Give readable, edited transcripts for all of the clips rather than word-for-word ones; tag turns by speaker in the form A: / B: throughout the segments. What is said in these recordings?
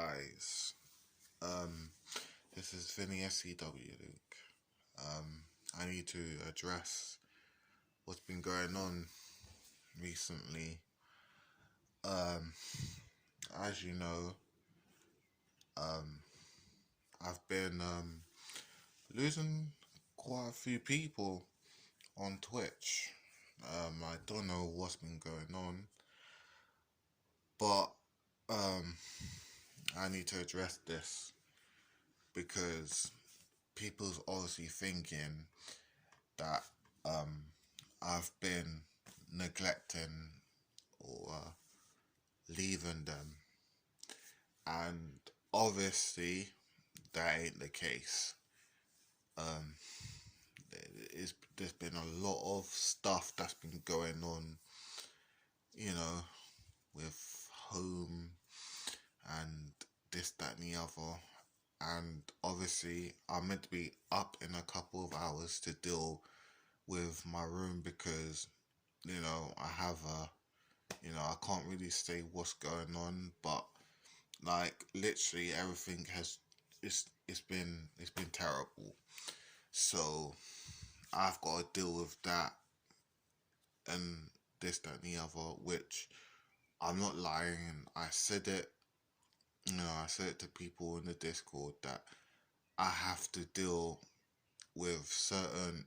A: guys. Um, this is Vinny SCW Luke. I need to address what's been going on recently. Um, as you know, um, I've been losing quite a few people on Twitch. I don't know what's been going on, but um, I need to address this because people's obviously thinking that um, I've been neglecting or leaving them, and obviously that ain't the case. Um, there's been a lot of stuff that's been going on, you know, with home and this, that, and the other. And obviously, I'm meant to be up in a couple of hours to deal with my room because I have I can't really say what's going on, but like literally everything has it's been terrible. So I've got to deal with that and this, that, and the other, which I'm not lying. And I said it, I said it to people in the Discord that I have to deal with certain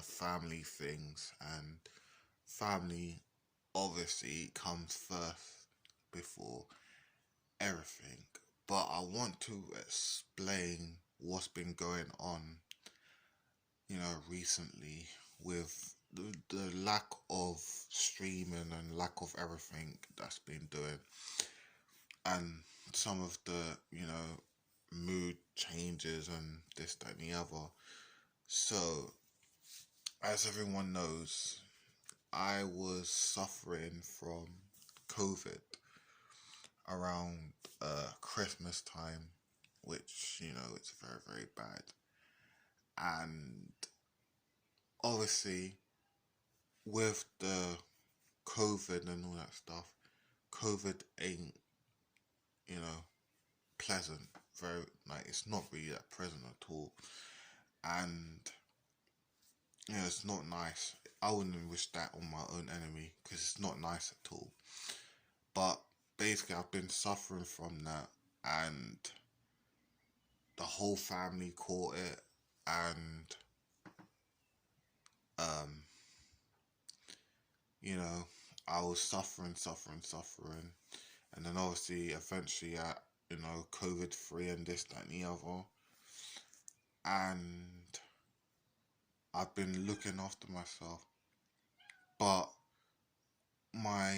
A: family things, and family obviously comes first before everything. But I want to explain what's been going on, recently with the lack of streaming and lack of everything that's been doing, and some of the, mood changes and this, that, and the other. So, as everyone knows, I was suffering from COVID around Christmas time, which it's very very bad, and obviously with the COVID and all that stuff, COVID ain't you know pleasant. Very like it's not really that pleasant at all, and it's not nice. I wouldn't wish that on my own enemy because it's not nice at all. But basically, I've been suffering from that, and the whole family caught it, and um, you know, I was suffering, and then obviously, eventually, COVID free and this, that, and the other, and I've been looking after myself, but my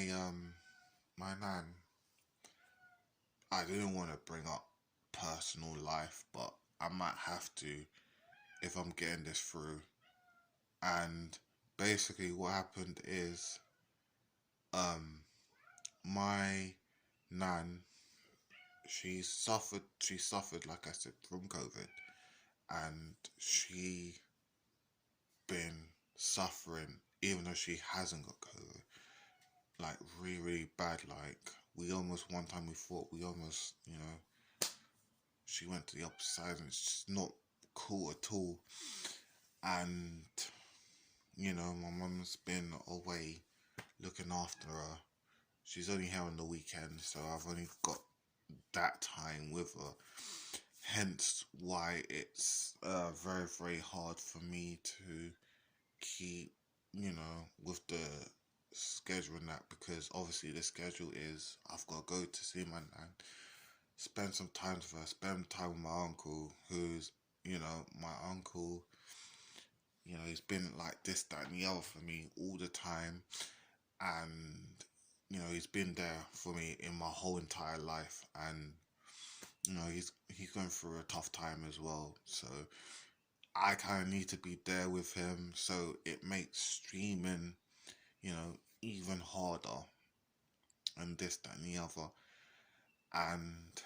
A: nan, I didn't want to bring up personal life, but I might have to if I'm getting this through. And basically, what happened is, um, my nan, she suffered, like I said, from COVID, and she been suffering even though she hasn't got COVID, like really, really bad. Like we almost one time we thought we almost, she went to the opposite side, and it's just not cool at all. And my mum's been away looking after her. She's only here on the weekend, so I've only got that time with her. Hence why it's very, very hard for me to keep, with the schedule and that, because obviously the schedule is I've got to go to see my nan, spend some time with her, spend time with my uncle, who's, my uncle, he's been like this, that, and the other for me all the time, and he's been there for me in my whole entire life, and he's going through a tough time as well, so I kind of need to be there with him, so it makes streaming even harder, and this, that, and the other. And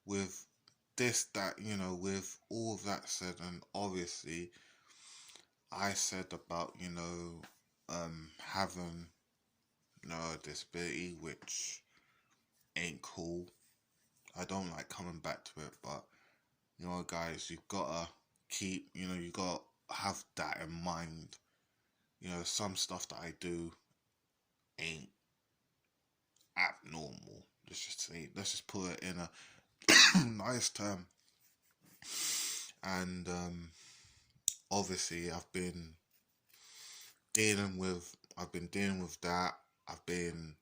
A: with this, that, with all of that said, and obviously I said about, having, a disability, which ain't cool. I don't like coming back to it, but you know, guys, you've gotta keep, you gotta have that in mind. Some stuff that I do ain't abnormal. Let's just put it in a nice term. And obviously, I've been dealing with that. I've been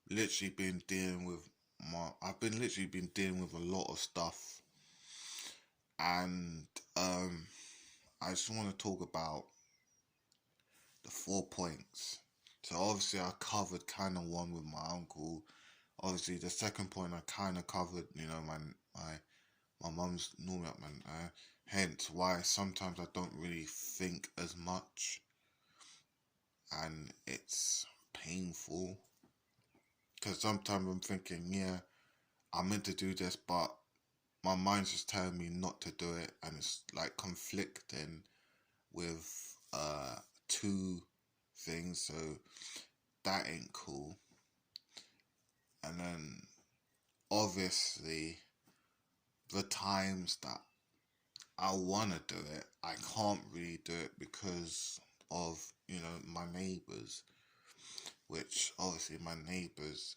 A: literally been dealing with I've been literally been dealing with a lot of stuff, and I just want to talk about the 4 points. So obviously I covered kind of one with my uncle. Obviously the second point I kind of covered. My mum's normally up, man. Hence why sometimes I don't really think as much, and it's painful because sometimes I'm thinking, yeah, I meant to do this, but my mind's just telling me not to do it, and it's like conflicting with two things, so that ain't cool. And then obviously the times that I wanna do it, I can't really do it because of my neighbours, which obviously my neighbours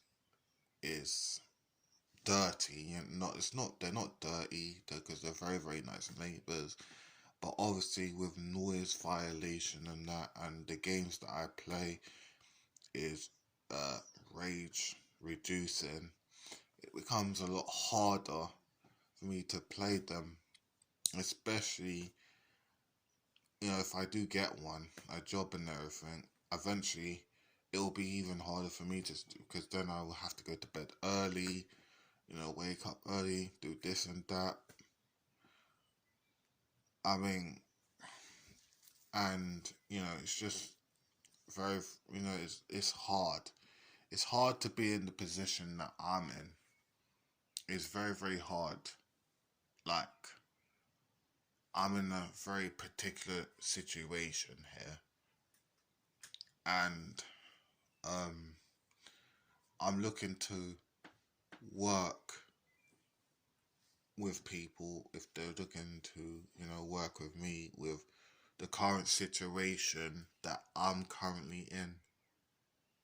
A: is dirty. They're not dirty because they're very very nice neighbours, but obviously with noise violation and that, and the games that I play is uh, rage reducing, it becomes a lot harder for me to play them, especially if I do get a job and everything. Eventually, it will be even harder for me to because then I will have to go to bed early, wake up early, do this and that. I mean, and it's just very, it's hard. It's hard to be in the position that I'm in. It's very, very hard. Like, I'm in a very particular situation here, and um, I'm looking to work with people if they're looking to, work with me with the current situation that I'm currently in.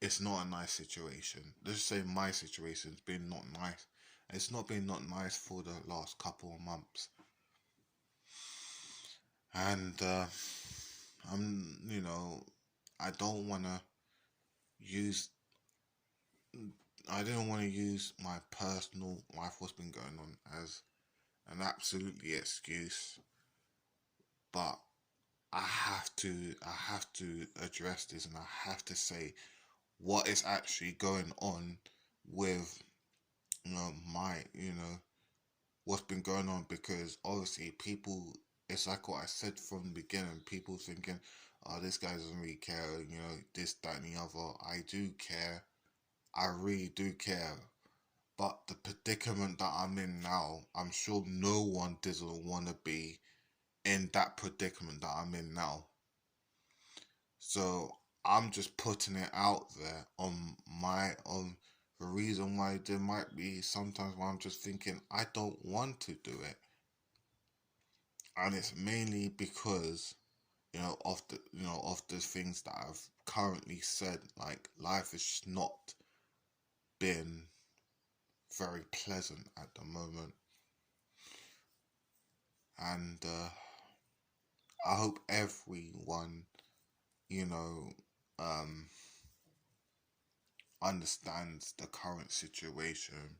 A: It's not a nice situation. Let's just say my situation's been not nice. It's not been not nice for the last couple of months. And I don't want to use I didn't want to use my personal life, what's been going on, as an absolutely excuse, but I have to address this, and I have to say what is actually going on with my what's been going on, because obviously people, it's like what I said from the beginning, people thinking, oh, this guy doesn't really care, this, that and the other. I do care. I really do care. But the predicament that I'm in now, I'm sure no one doesn't want to be in that predicament that I'm in now. So I'm just putting it out there on the reason why there might be sometimes why I'm just thinking I don't want to do it. And it's mainly because, of the things that I've currently said. Like, life has just not been very pleasant at the moment. And I hope everyone, you know, um, understands the current situation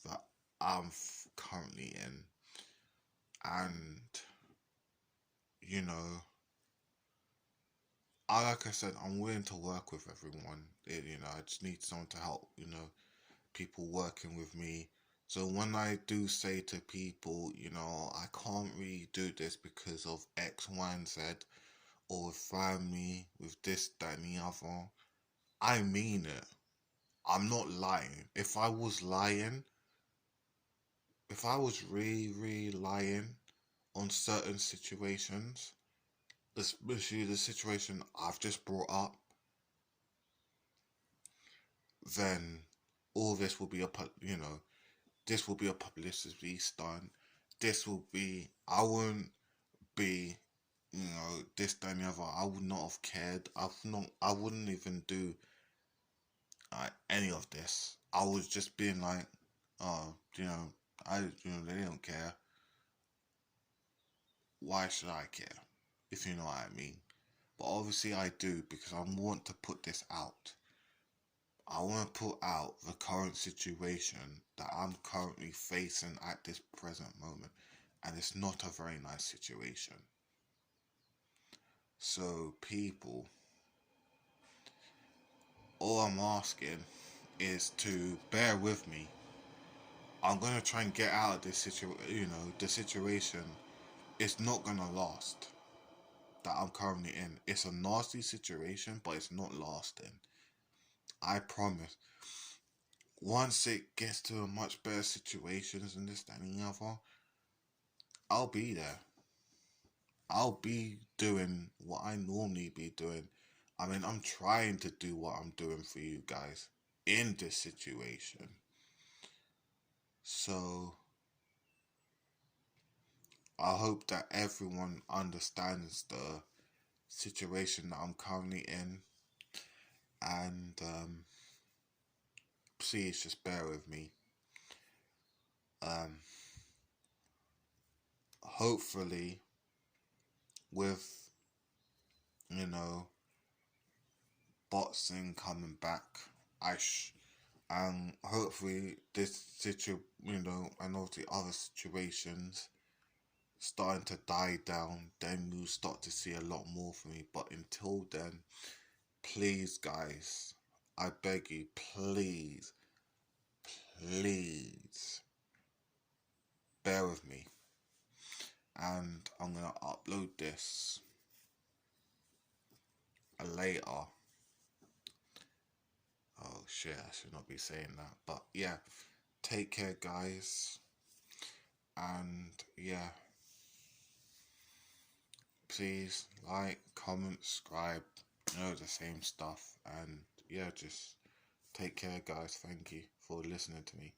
A: that I'm currently in. And, you know, like I said, I'm willing to work with everyone. I just need someone to help, people working with me. So when I do say to people, I can't really do this because of X, Y, and Z, or with family, with this, that, and the other, I mean it. I'm not lying. If I was really, really lying on certain situations, especially the situation I've just brought up, then all this will be up, This will be a publicity stunt. This will be, I wouldn't be, this, that, and the other. I would not have cared. I wouldn't even do any of this. I was just being like, oh, they don't care. Why should I care? If you know what I mean. But obviously I do, because I want to put this out. I want to put out the current situation that I'm currently facing at this present moment. And it's not a very nice situation. So, people, all I'm asking is to bear with me. I'm gonna try and get out of this situation. The situation is not gonna last that I'm currently in. It's a nasty situation, but it's not lasting. I promise. Once it gets to a much better situation than this, that, and the other, I'll be there. I'll be doing what I normally be doing. I mean, I'm trying to do what I'm doing for you guys in this situation. So, I hope that everyone understands the situation that I'm currently in, and please just bear with me. Um, Hopefully, with you know boxing coming back, and hopefully and all the other situations starting to die down, then you'll start to see a lot more from me. But until then, please, guys, I beg you, please, please, bear with me. And I'm gonna upload this later. Oh shit, I should not be saying that. But yeah, take care, guys. And yeah, please like, comment, subscribe, the same stuff. And yeah, just take care, guys. Thank you for listening to me.